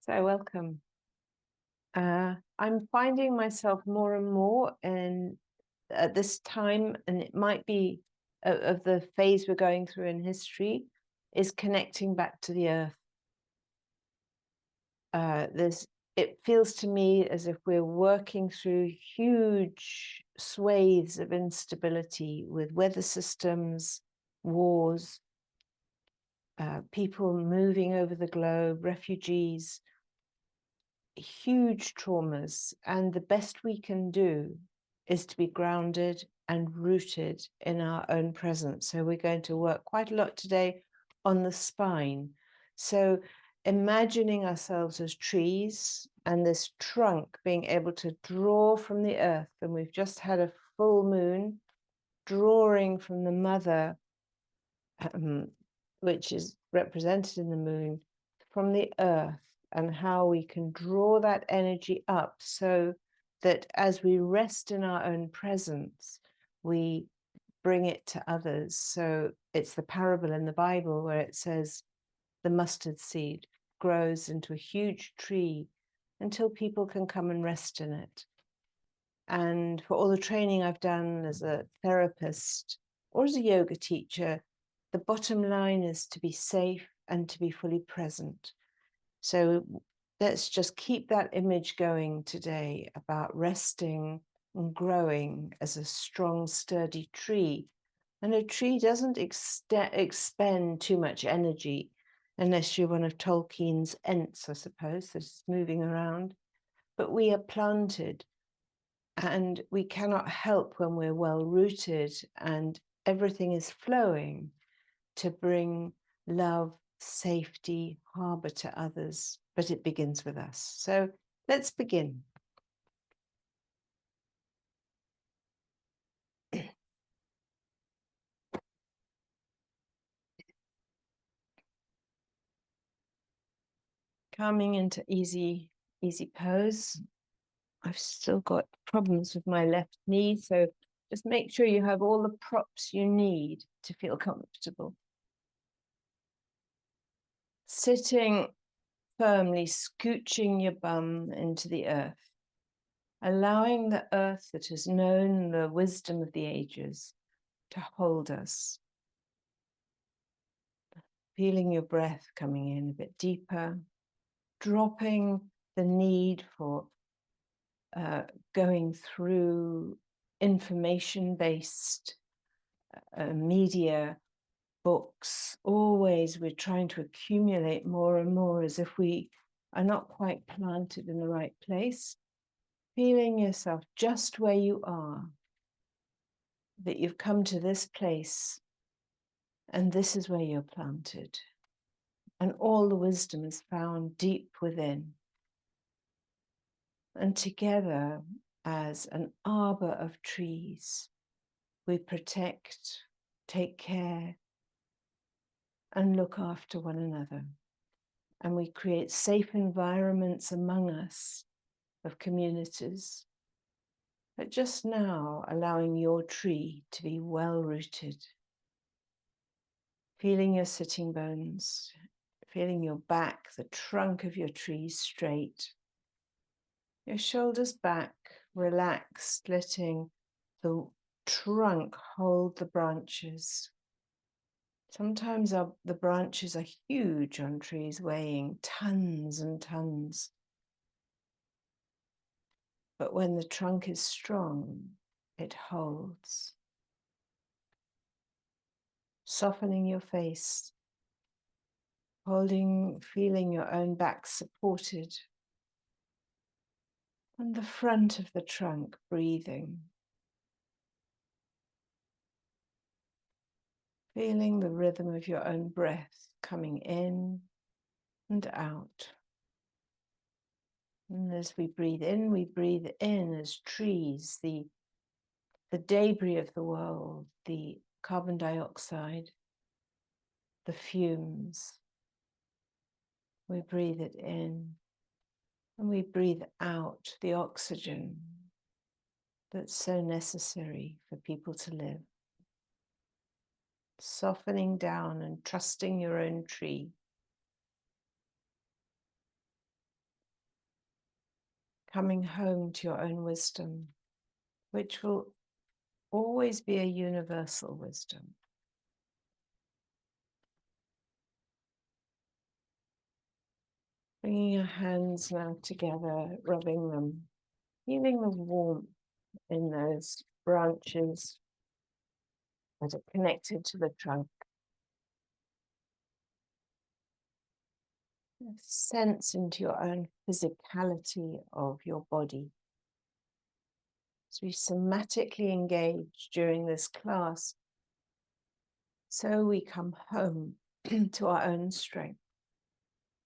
So welcome. I'm finding myself more and more at this time, and it might be of the phase we're going through in history, is connecting back to the earth. It feels to me as if we're working through huge swathes of instability with weather systems, wars, people moving over the globe, refugees, huge traumas, and the best we can do is to be grounded and rooted in our own presence. So we're going to work quite a lot today on the spine. So imagining ourselves as trees and this trunk being able to draw from the earth, and we've just had a full moon drawing from the mother, which is represented in the moon, from the earth, and how we can draw that energy up so that as we rest in our own presence, we bring it to others. So it's the parable in the Bible where it says the mustard seed grows into a huge tree until people can come and rest in it. And for all the training I've done as a therapist or as a yoga teacher, the bottom line is to be safe and to be fully present. So let's just keep that image going today about resting and growing as a strong, sturdy tree. And a tree doesn't expend too much energy, unless you're one of Tolkien's Ents, I suppose, that's moving around. But we are planted, and we cannot help when we're well rooted and everything is flowing to bring love, safety, harbor to others, but it begins with us. So let's begin. Coming into easy pose. I've still got problems with my left knee, so just make sure you have all the props you need to feel comfortable. Sitting firmly, scooching your bum into the earth, allowing the earth that has known the wisdom of the ages to hold us. Feeling your breath coming in a bit deeper, dropping the need for going through information-based media, books. Always we're trying to accumulate more and more as if we are not quite planted in the right place. Feeling yourself just where you are, that you've come to this place and this is where you're planted. And all the wisdom is found deep within. And together, as an arbor of trees, we protect, take care, and look after one another. And we create safe environments among us of communities. But just now, allowing your tree to be well rooted. Feeling your sitting bones, feeling your back, the trunk of your tree straight. Your shoulders back, relaxed, letting the trunk hold the branches. Sometimes the branches are huge on trees, weighing tons and tons. But when the trunk is strong, it holds. Softening your face, feeling your own back supported. And the front of the trunk, breathing. Feeling the rhythm of your own breath coming in and out. And as we breathe in as trees, the debris of the world, the carbon dioxide, the fumes. We breathe it in and we breathe out the oxygen that's so necessary for people to live. Softening down and trusting your own tree. coming home to your own wisdom, which will always be a universal wisdom. Bringing your hands now together, rubbing them, feeling the warmth in those branches that are connected to the trunk. Sense into your own physicality of your body. As we somatically engage during this class, so we come home to our own strength,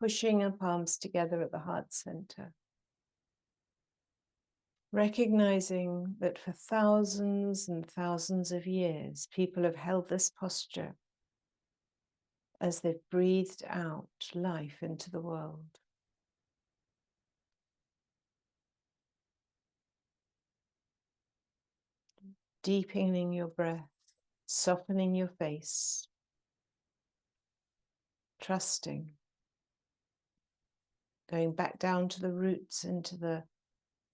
pushing our palms together at the heart center. Recognizing that for thousands and thousands of years, people have held this posture as they've breathed out life into the world. Deepening your breath, softening your face, trusting, going back down to the roots,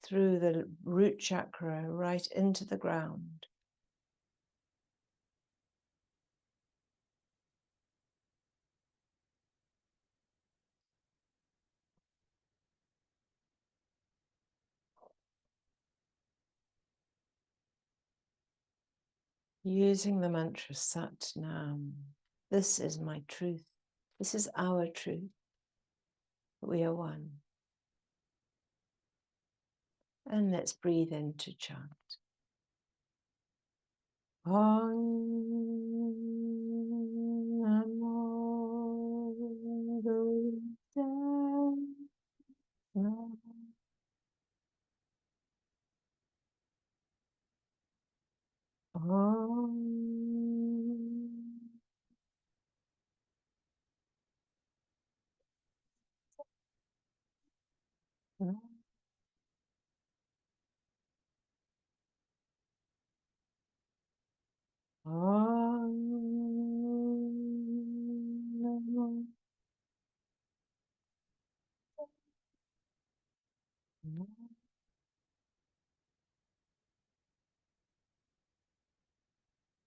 through the root chakra, right into the ground. Using the mantra Sat Nam. This is my truth. This is our truth. We are one. And let's breathe in to chant. Om Namo Buddhaya. Om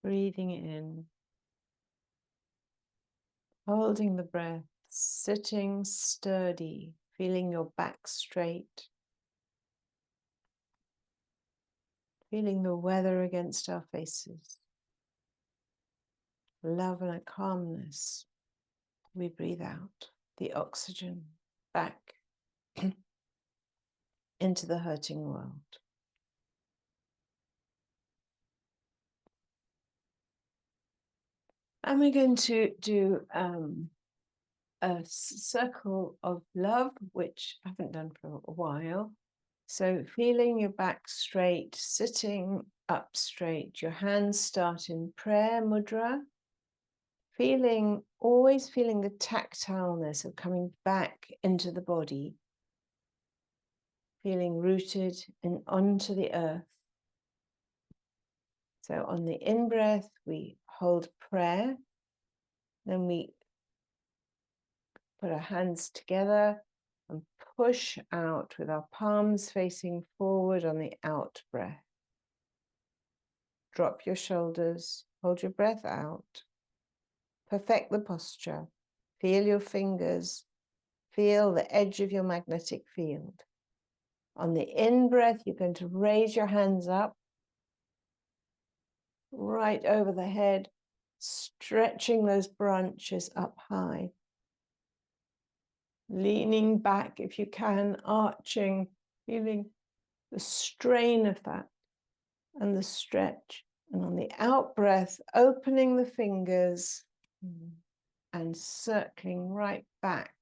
breathing in, holding the breath, sitting sturdy, feeling your back straight, feeling the weather against our faces, love and a calmness. We breathe out the oxygen back into the hurting world. And we're going to do a circle of love, which I haven't done for a while. So feeling your back straight, sitting up straight, your hands start in prayer mudra, always feeling the tactileness of coming back into the body, feeling rooted onto the earth. So on the in-breath, we hold prayer, then we put our hands together and push out with our palms facing forward on the out breath. Drop your shoulders, hold your breath out, perfect the posture, feel your fingers, feel the edge of your magnetic field. On the in-breath, you're going to raise your hands up, right over the head, stretching those branches up high. Leaning back if you can, arching, feeling the strain of that and the stretch. And on the out breath, opening the fingers and circling right back,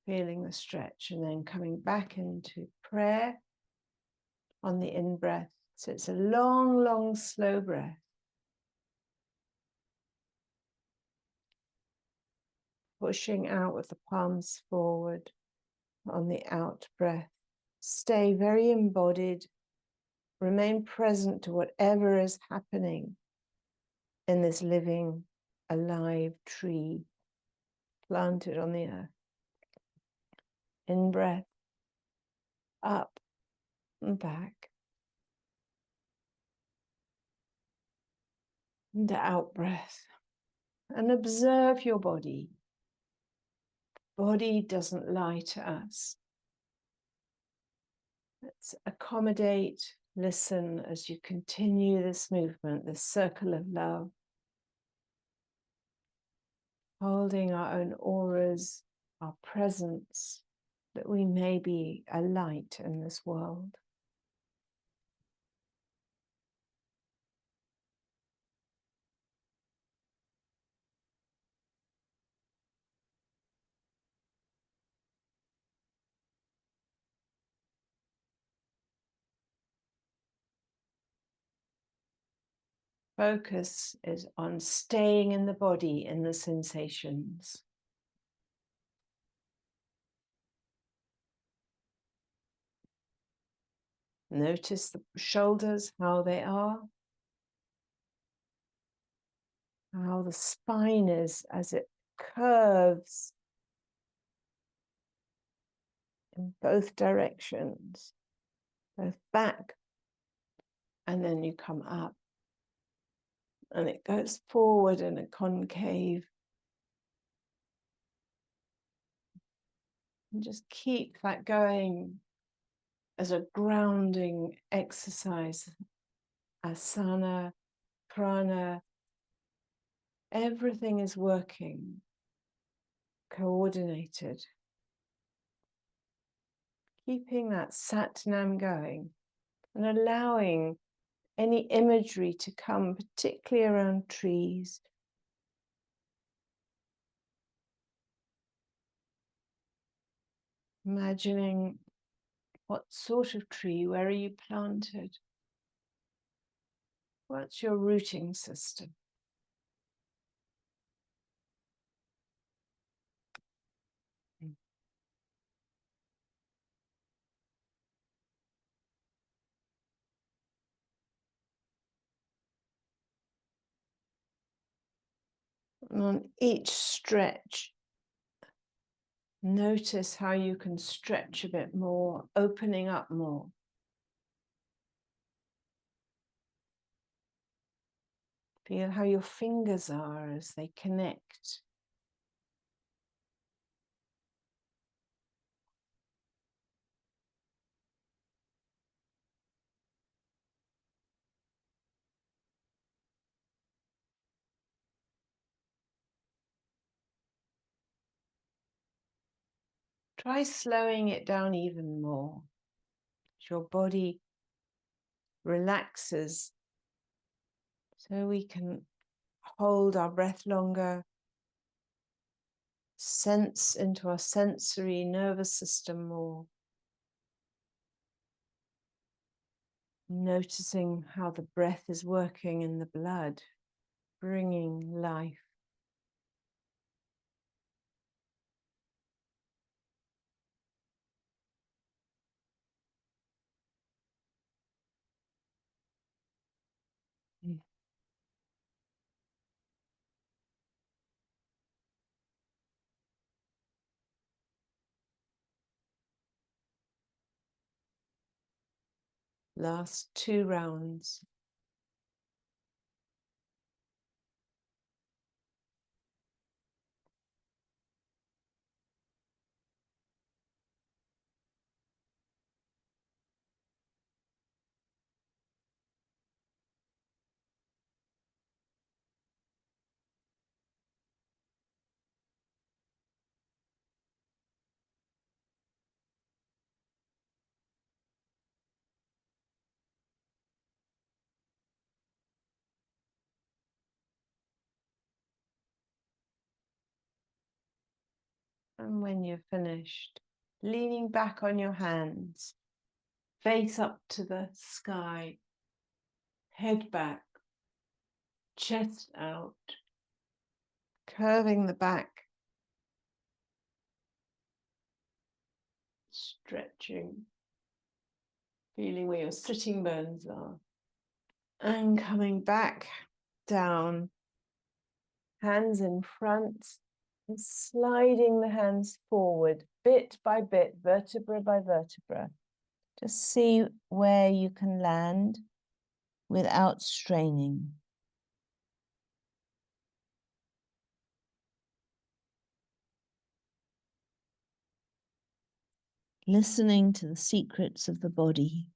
feeling the stretch, and then coming back into prayer on the in-breath. So it's a long, long, slow breath. Pushing out with the palms forward on the out breath. Stay very embodied. Remain present to whatever is happening in this living, alive tree planted on the earth. In breath, up and back. And out breath. And observe your body. Body doesn't lie to us. Let's accommodate, listen as you continue this movement, this circle of love. Holding our own auras, our presence, that we may be a light in this world. Focus is on staying in the body, in the sensations. Notice the shoulders, how they are. How the spine is as it curves in both directions, both back, and then you come up. And it goes forward in a concave. And just keep that going as a grounding exercise. Asana, prana, everything is working, coordinated. Keeping that Satnam going and allowing any imagery to come, particularly around trees. Imagining what sort of tree, where are you planted? What's your rooting system? And on each stretch, notice how you can stretch a bit more, opening up more. Feel how your fingers are as they connect. Try slowing it down even more. As your body relaxes, so we can hold our breath longer, sense into our sensory nervous system more, noticing how the breath is working in the blood, bringing life. Last 2 rounds. And when you're finished, leaning back on your hands, face up to the sky, head back, chest out, curving the back, stretching, feeling where your sitting bones are, and coming back down, hands in front, And sliding the hands forward, bit by bit, vertebra by vertebra. Just see where you can land without straining. Listening to the secrets of the body.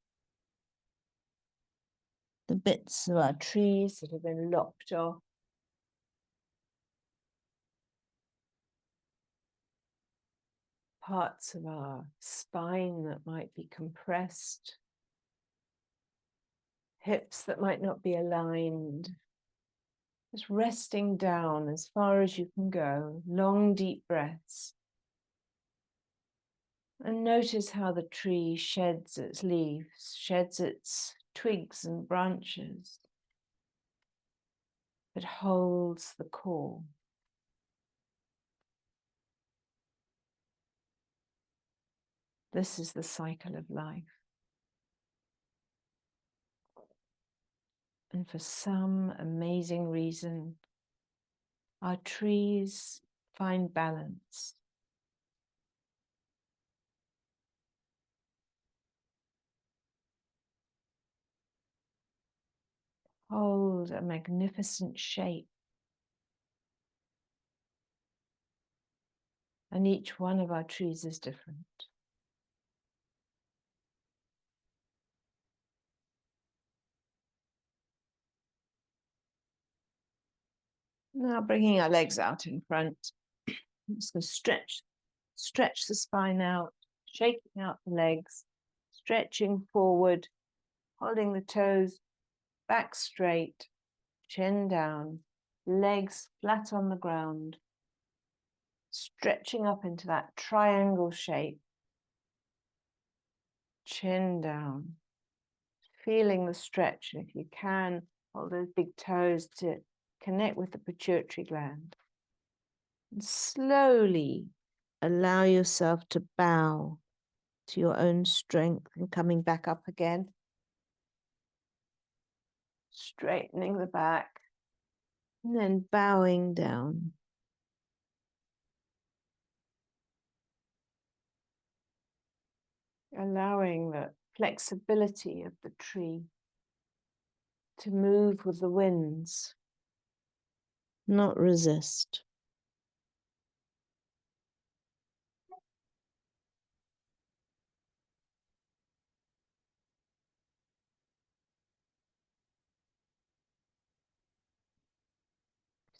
The bits of our trees that have been lopped off. Parts of our spine that might be compressed. Hips that might not be aligned. Just resting down as far as you can go. Long, deep breaths. And notice how the tree sheds its leaves, sheds its twigs and branches. It holds the core. This is the cycle of life. And for some amazing reason, our trees find balance. Hold a magnificent shape. And each one of our trees is different. Now bringing our legs out in front. Just going to stretch the spine out, shaking out the legs, stretching forward, holding the toes back straight, chin down, legs flat on the ground, stretching up into that triangle shape, chin down, feeling the stretch. And if you can, hold those big toes to connect with the pituitary gland. And slowly allow yourself to bow to your own strength and coming back up again. Straightening the back and then bowing down. Allowing the flexibility of the tree to move with the winds, not resist.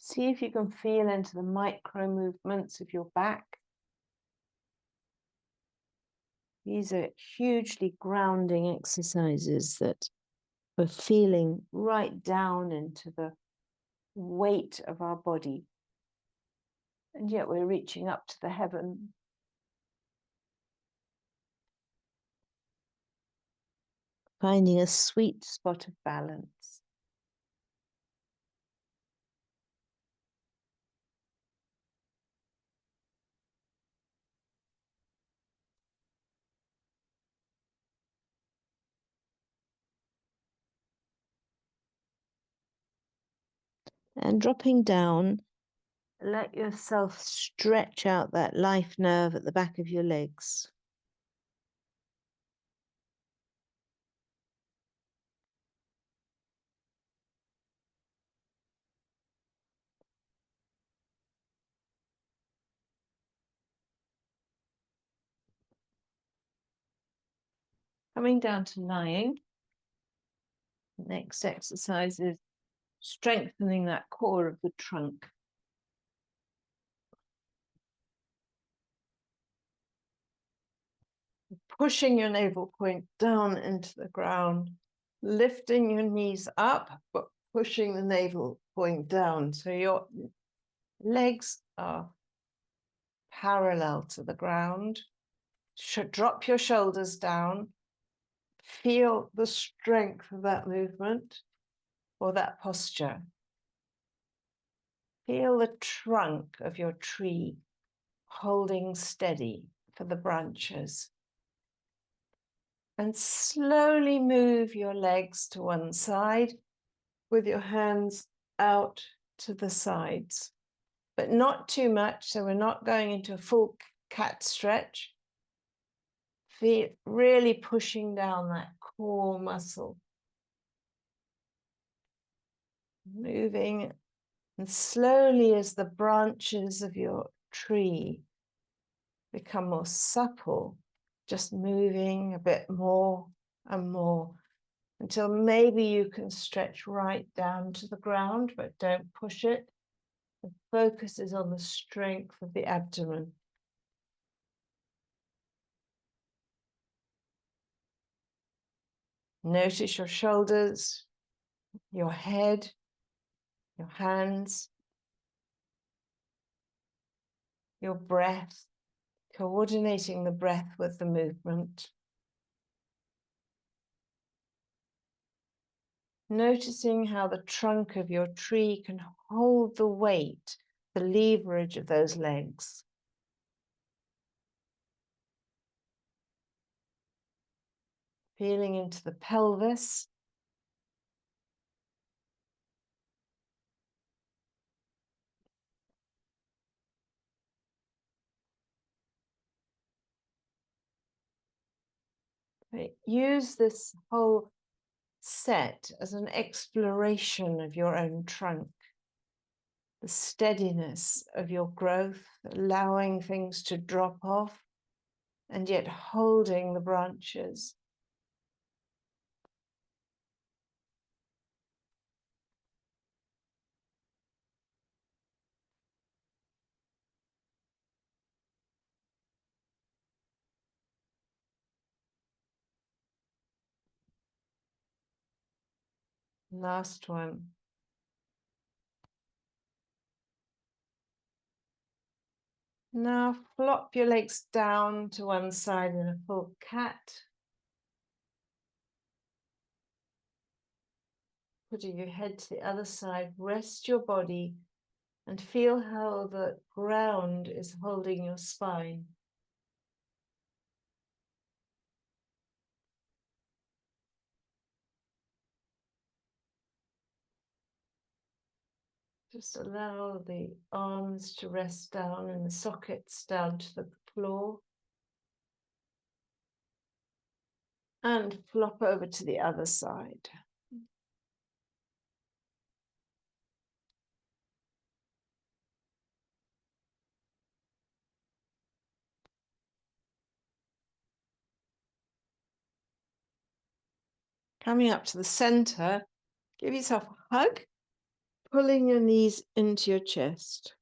See if you can feel into the micro movements of your back. These are hugely grounding exercises that we're feeling right down into the weight of our body. And yet we're reaching up to the heaven. Finding a sweet spot of balance. And dropping down, let yourself stretch out that life nerve at the back of your legs. Coming down to lying. Next exercise is strengthening that core of the trunk. Pushing your navel point down into the ground, lifting your knees up, but pushing the navel point down. So your legs are parallel to the ground. Drop your shoulders down. Feel the strength of that movement or that posture. Feel the trunk of your tree holding steady for the branches. And slowly move your legs to one side with your hands out to the sides. but not too much. So we're not going into a full cat stretch. Feel really pushing down that core muscle. Moving, and slowly as the branches of your tree become more supple, just moving a bit more and more until maybe you can stretch right down to the ground, but don't push it. The focus is on the strength of the abdomen. Notice your shoulders, your head, your hands, your breath, coordinating the breath with the movement. Noticing how the trunk of your tree can hold the weight, the leverage of those legs. Feeling into the pelvis. Use this whole set as an exploration of your own trunk, the steadiness of your growth, allowing things to drop off and yet holding the branches. Last one. Now flop your legs down to one side in a full cat. Putting your head to the other side, rest your body and feel how the ground is holding your spine. Just allow the arms to rest down and the sockets down to the floor. And flop over to the other side. Coming up to the center, give yourself a hug, pulling your knees into your chest.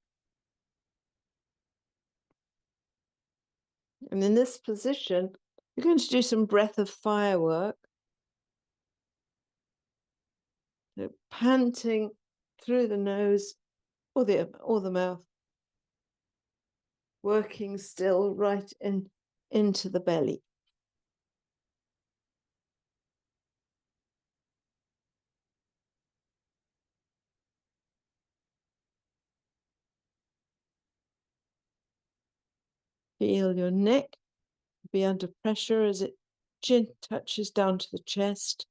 And in this position, you're going to do some breath of fire work. So panting through the nose or the mouth, working still right into the belly. Feel your neck be under pressure as it touches down to the chest.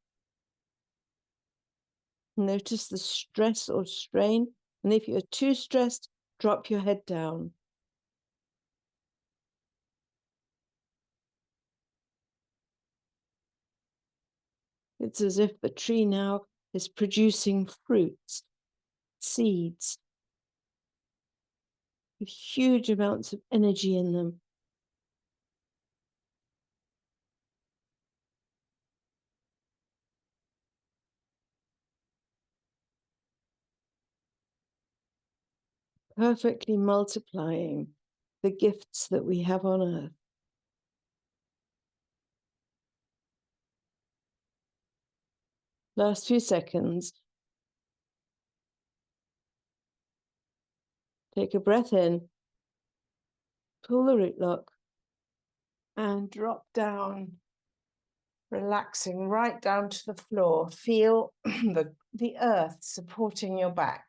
Notice the stress or strain, and if you're too stressed, drop your head down. It's as if the tree now is producing fruits, seeds, with huge amounts of energy in them. Perfectly multiplying the gifts that we have on earth. Last few seconds. Take a breath in, pull the root lock, and drop down, relaxing right down to the floor. Feel the earth supporting your back.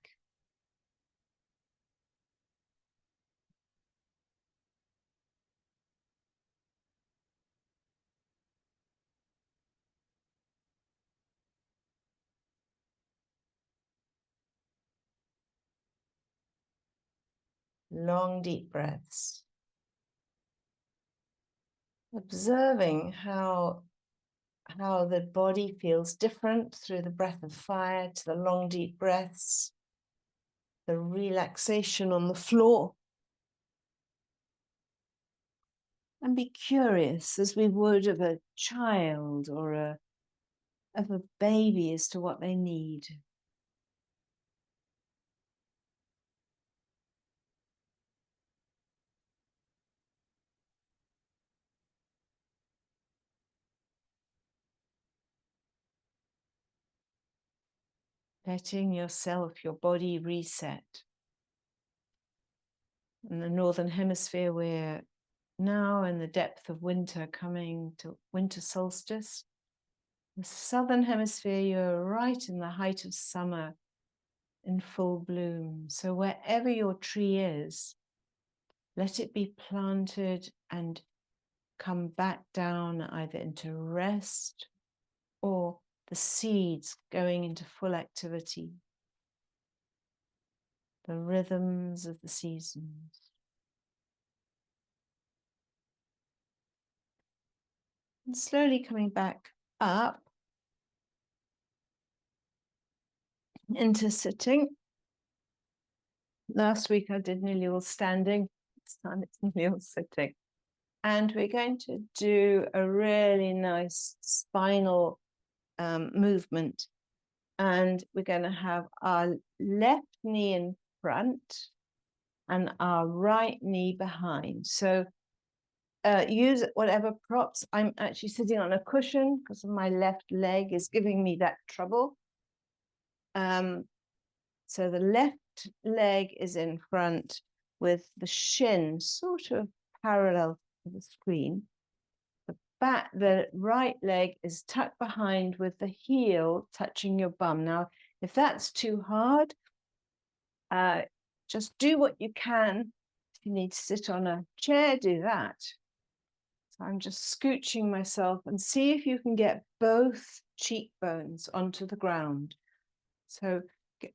Long, deep breaths. Observing how the body feels different through the breath of fire to the long, deep breaths, the relaxation on the floor. And be curious, as we would of a child or of a baby, as to what they need. Letting yourself, your body reset. In the Northern Hemisphere, we're now in the depth of winter, coming to winter solstice. The Southern Hemisphere, you're right in the height of summer, in full bloom. So wherever your tree is, let it be planted and come back down either into rest or the seeds going into full activity. The rhythms of the seasons. And slowly coming back up into sitting. Last week I did nearly all standing. This time it's nearly all sitting. And we're going to do a really nice spinal movement. And we're going to have our left knee in front and our right knee behind. So use whatever props. I'm actually sitting on a cushion because my left leg is giving me that trouble. So the left leg is in front with the shin sort of parallel to the screen. The right leg is tucked behind with the heel touching your bum. Now, if that's too hard, just do what you can. If you need to sit on a chair, do that. So I'm just scooching myself, and see if you can get both cheekbones onto the ground. So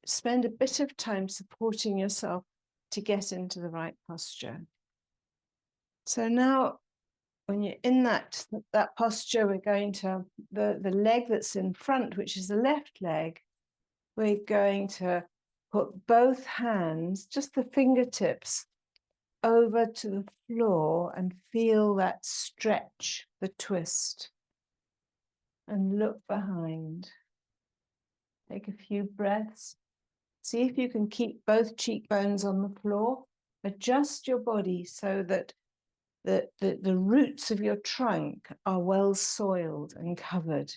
spend a bit of time supporting yourself to get into the right posture. So now, when you're in that posture, we're going to, the leg that's in front, which is the left leg, we're going to put both hands, just the fingertips, over to the floor and feel that stretch, the twist, and look behind. Take a few breaths. See if you can keep both cheekbones on the floor. Adjust your body so that the roots of your trunk are well soiled and covered.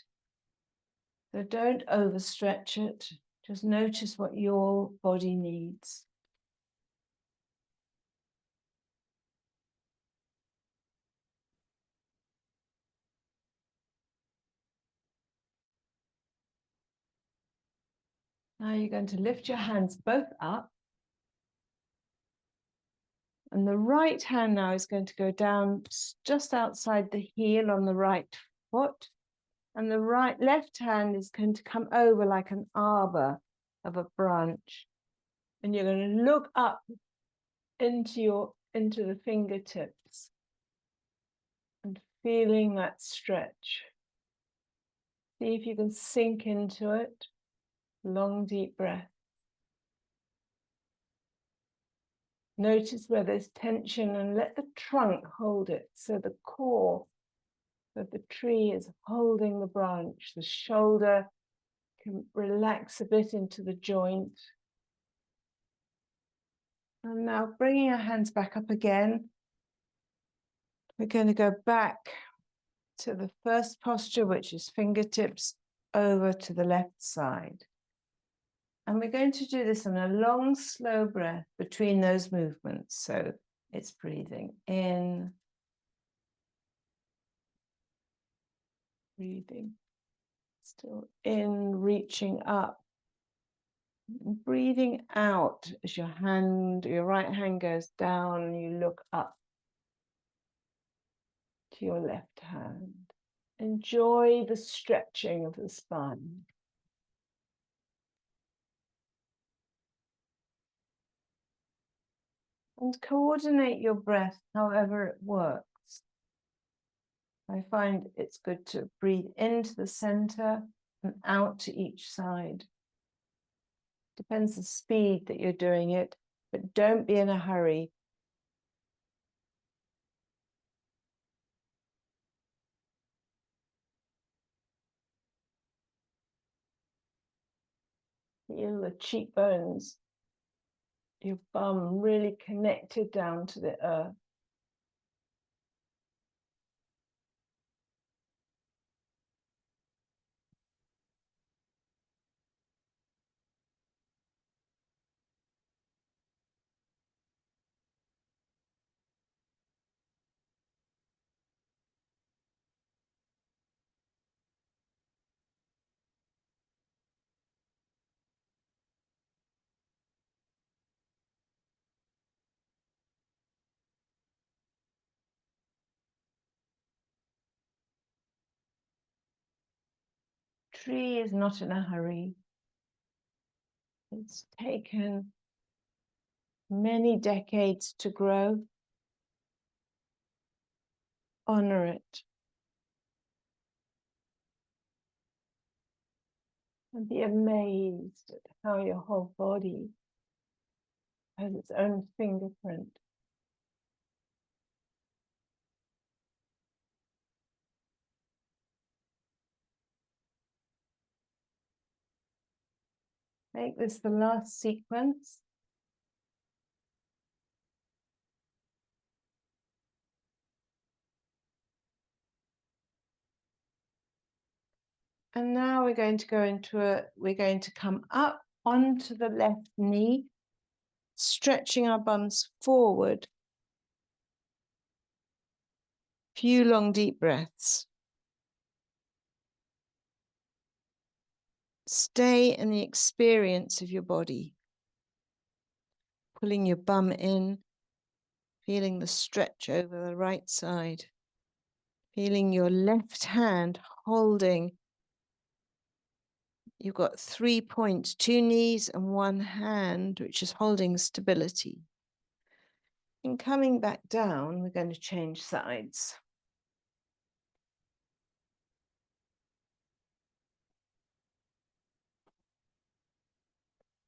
So don't overstretch it. Just notice what your body needs. Now you're going to lift your hands both up. And the right hand now is going to go down just outside the heel on the right foot. And the left hand is going to come over like an arbor of a branch. And you're going to look up into the fingertips and feeling that stretch. See if you can sink into it. Long, deep breath. Notice where there's tension and let the trunk hold it. So the core of the tree is holding the branch. The shoulder can relax a bit into the joint. And now bringing our hands back up again. We're going to go back to the first posture, which is fingertips over to the left side. And we're going to do this on a long, slow breath between those movements. So it's breathing in, breathing, still in, reaching up, breathing out as your right hand goes down and you look up to your left hand. Enjoy the stretching of the spine. And coordinate your breath however it works. I find it's good to breathe into the center and out to each side. Depends the speed that you're doing it, but don't be in a hurry. Feel the cheekbones, your bum really connected down to the earth. Tree is not in a hurry. It's taken many decades to grow. Honor it. And be amazed at how your whole body has its own fingerprint. Make this the last sequence. And now we're going to come up onto the left knee, stretching our bums forward. Few long, deep breaths. Stay in the experience of your body. Pulling your bum in, feeling the stretch over the right side. Feeling your left hand holding. You've got 3 points, 2 knees and 1 hand, which is holding stability. And coming back down, we're going to change sides.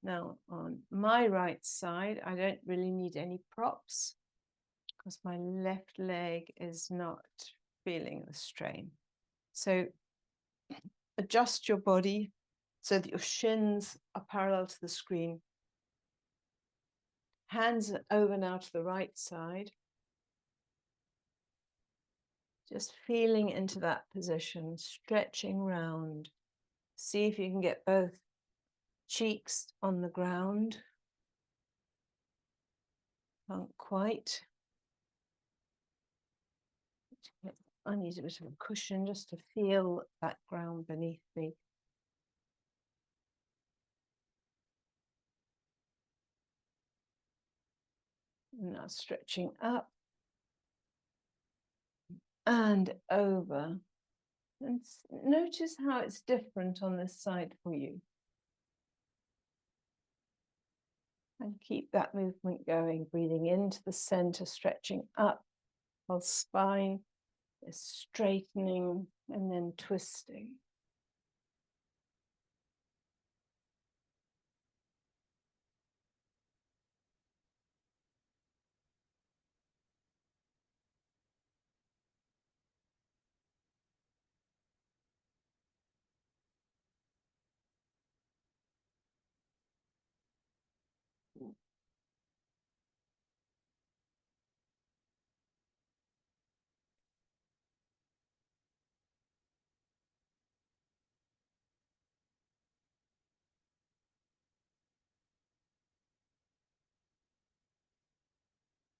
Now, on my right side, I don't really need any props because my left leg is not feeling the strain. So adjust your body so that your shins are parallel to the screen. Hands are over now to the right side. Just feeling into that position, stretching round. See if you can get both cheeks on the ground. Can't quite. I need a bit of a cushion just to feel that ground beneath me. Now stretching up and over. And notice how it's different on this side for you. And keep that movement going, breathing into the center, stretching up while spine is straightening and then twisting.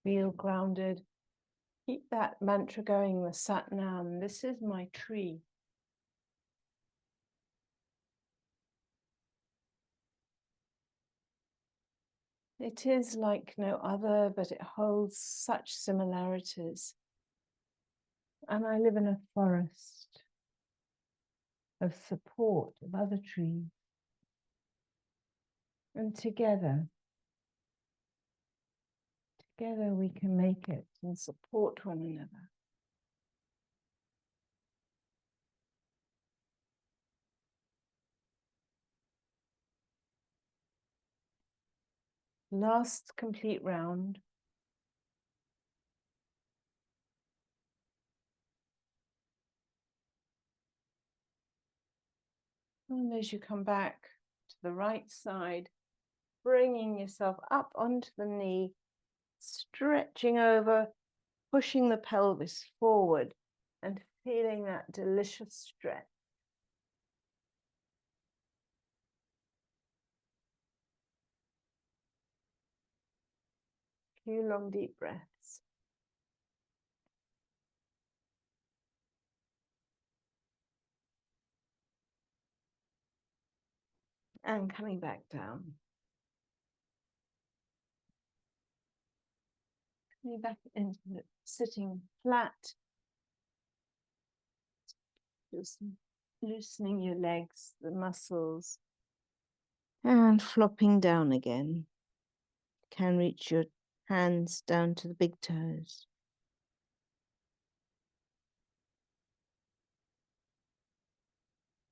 Feel grounded. Keep that mantra going, the Sat Nam. This is my tree. It is like no other, but it holds such similarities. And I live in a forest of support of other trees. And together Together we can make it and support one another. Last complete round. And as you come back to the right side, bringing yourself up onto the knee, stretching over, pushing the pelvis forward and feeling that delicious stretch. A few long deep breaths. And coming back down. Coming back into sitting flat. Loosening your legs, the muscles. And flopping down again. Can reach your hands down to the big toes.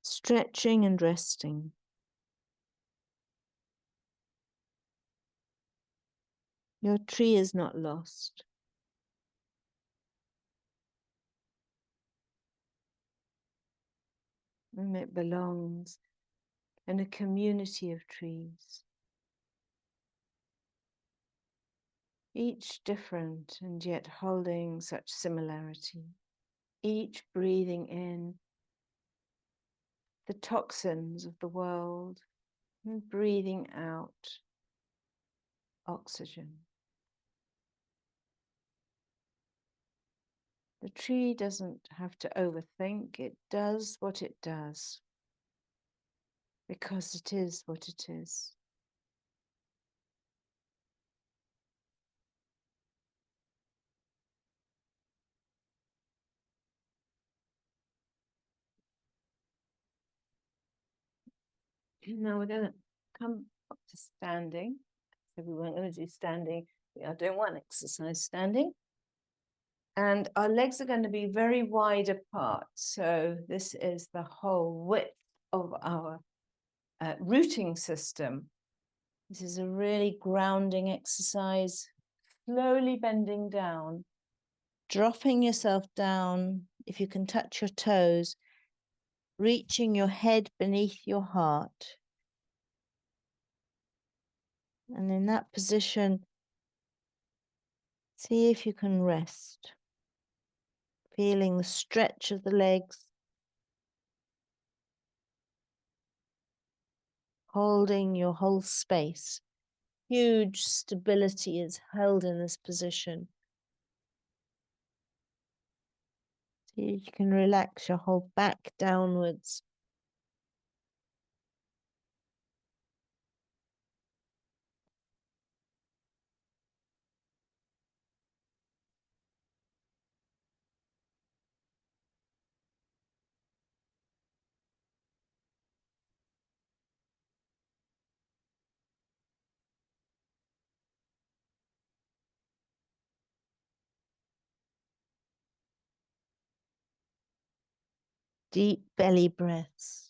Stretching and resting. Your tree is not lost. And it belongs in a community of trees. Each different and yet holding such similarity. Each breathing in the toxins of the world and breathing out oxygen. The tree doesn't have to overthink, it does what it does because it is what it is. Now we're going to come up to standing. So we weren't going to do standing. We are doing one exercise standing. And our legs are going to be very wide apart. So this is the whole width of our rooting system. This is a really grounding exercise. Slowly bending down, dropping yourself down. If you can touch your toes, reaching your head beneath your heart. And in that position, see if you can rest. Feeling the stretch of the legs. Holding your whole space. Huge stability is held in this position. See if you can relax your whole back downwards. Deep belly breaths.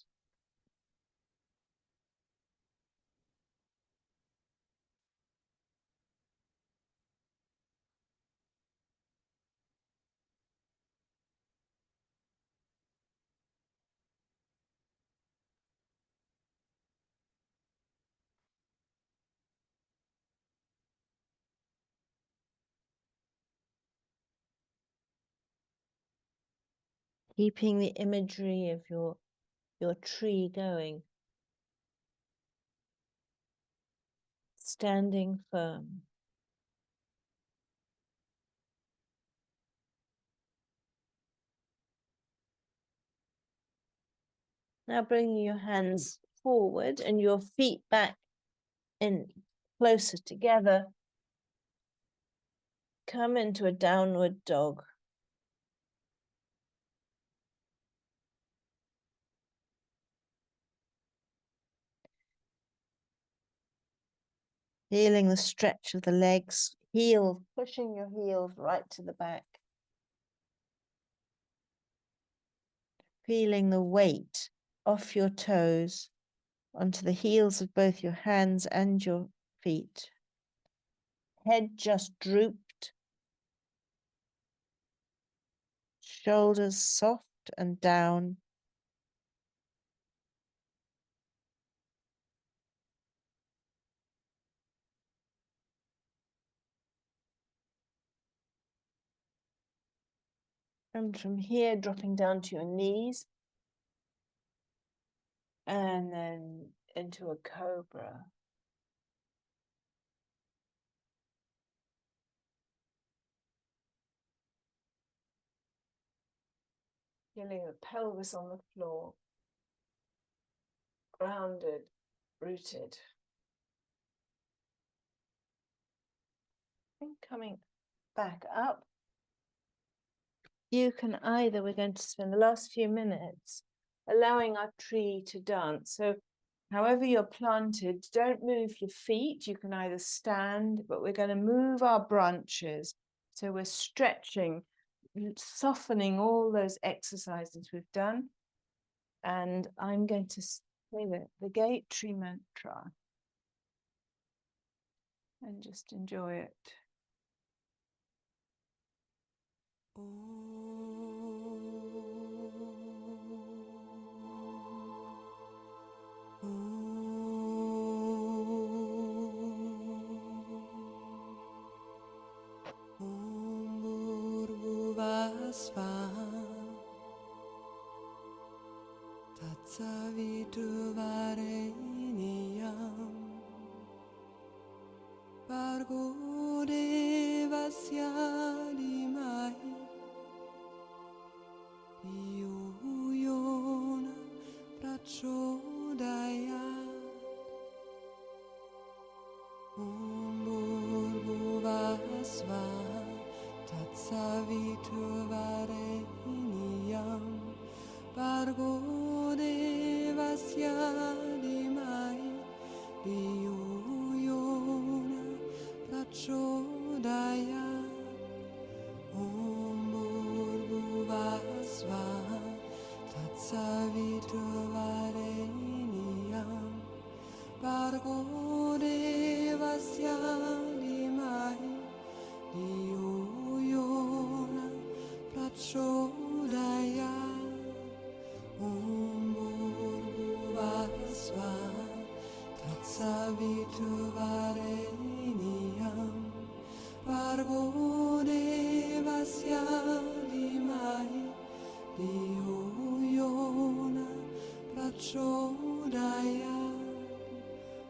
Keeping the imagery of your tree going. Standing firm. Now bringing your hands forward and your feet back in closer together. Come into a downward dog. Feeling the stretch of the legs. heel, pushing your heels right to the back. Feeling the weight off your toes onto the heels of both your hands and your feet. Head just drooped. Shoulders soft and down. And from here, dropping down to your knees. And then into a cobra. Feeling the pelvis on the floor. Grounded, rooted. And coming back up. You can either, we're going to spend the last few minutes allowing our tree to dance. So however you're planted, don't move your feet. You can either stand, but we're going to move our branches. So we're stretching, softening all those exercises we've done. And I'm going to say the Gayatri Mantra and just enjoy it. Bhuvah Svahah Savitur Varenyam Bhargo Devasya Dhimahi Dhiyo Prachodayat Bhur Svahah Savitur Varenyam Bhargo Devasya Dhimahi Dhiyo Prachodayat Bhuvah Svahah Savitur Varenyam Bhargo Devasya Dhimahi Dhiyo Prachodayat Bhuvah Svahah Savitur Varenyam Bhargo Devasya Dhimahi Dhiyo Prachodayat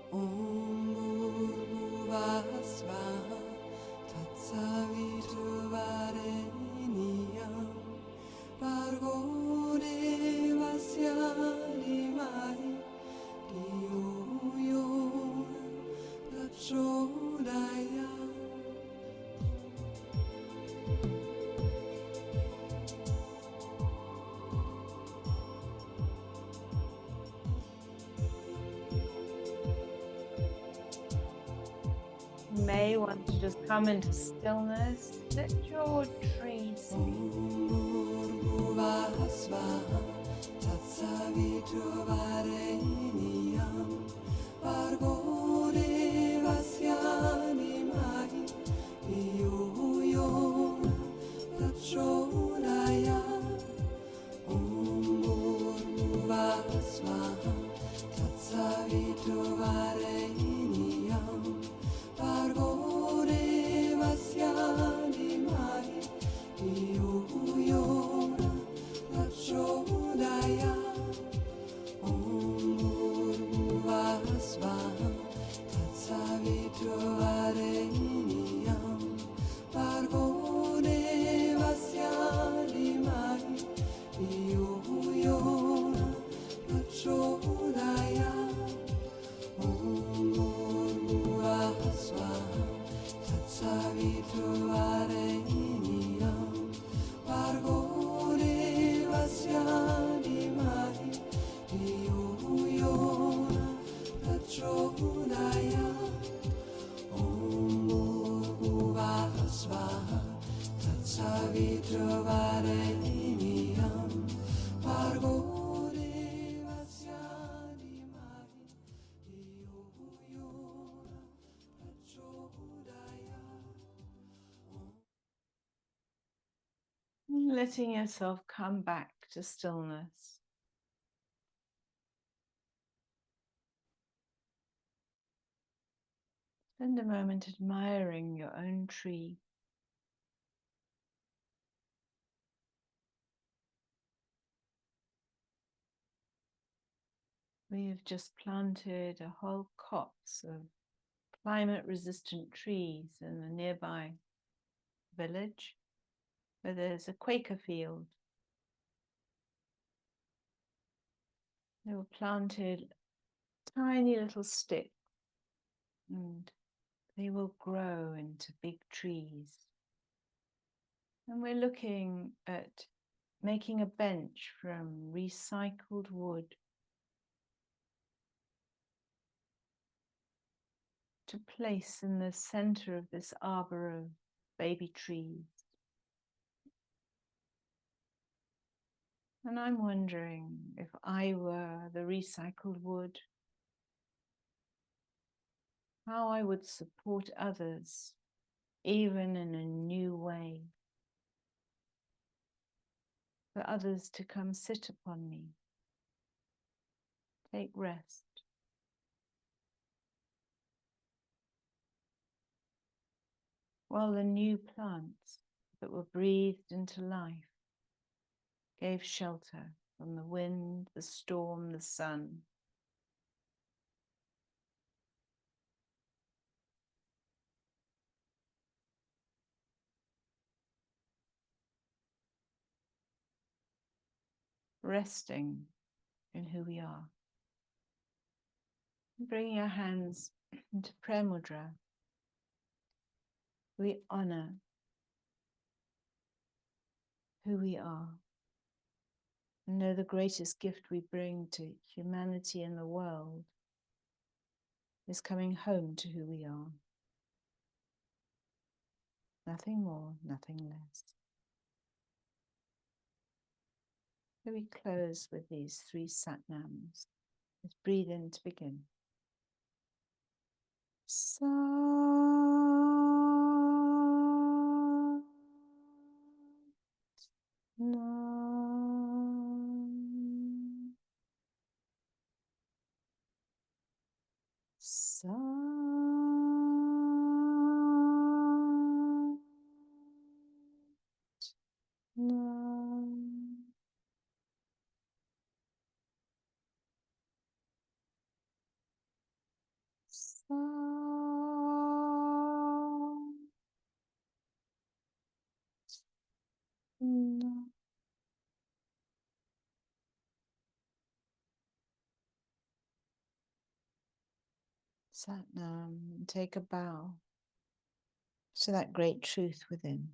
Bhuvah Svahah Savitur Varenyam Bhargo Devasya Dhimahi Dhiyo Prachodayat. You may want to just come into stillness. Let your tree speak. Bhuvah Svahah Savitur Varenyam Bhargo Devasya Dhimahi Dhiyo Prachodayat Bhuvah Svahah Savitur Varenyam Bhargo Devasya Dhimahi Savitur Varenyam Bhargo Devasya Dhimahi Dhiyo Prachodayat. Letting yourself come back to stillness. Spend a moment admiring your own tree. We have just planted a whole copse of climate-resistant trees in a nearby village where there's a Quaker field. They were planted tiny little sticks and they will grow into big trees. And we're looking at making a bench from recycled wood to place in the center of this arbor of baby trees. And I'm wondering, if I were the recycled wood, how I would support others, even in a new way, for others to come sit upon me, take rest. While the new plants that were breathed into life gave shelter from the wind, the storm, the sun. Resting in who we are. Bringing our hands into prayer mudra, we honor who we are and know the greatest gift we bring to humanity and the world is coming home to who we are. Nothing more, nothing less. So we close with these 3 satnams. Let's breathe in to begin. Sa nam sa nam sa nam. Satnam, and take a bow to that great truth within.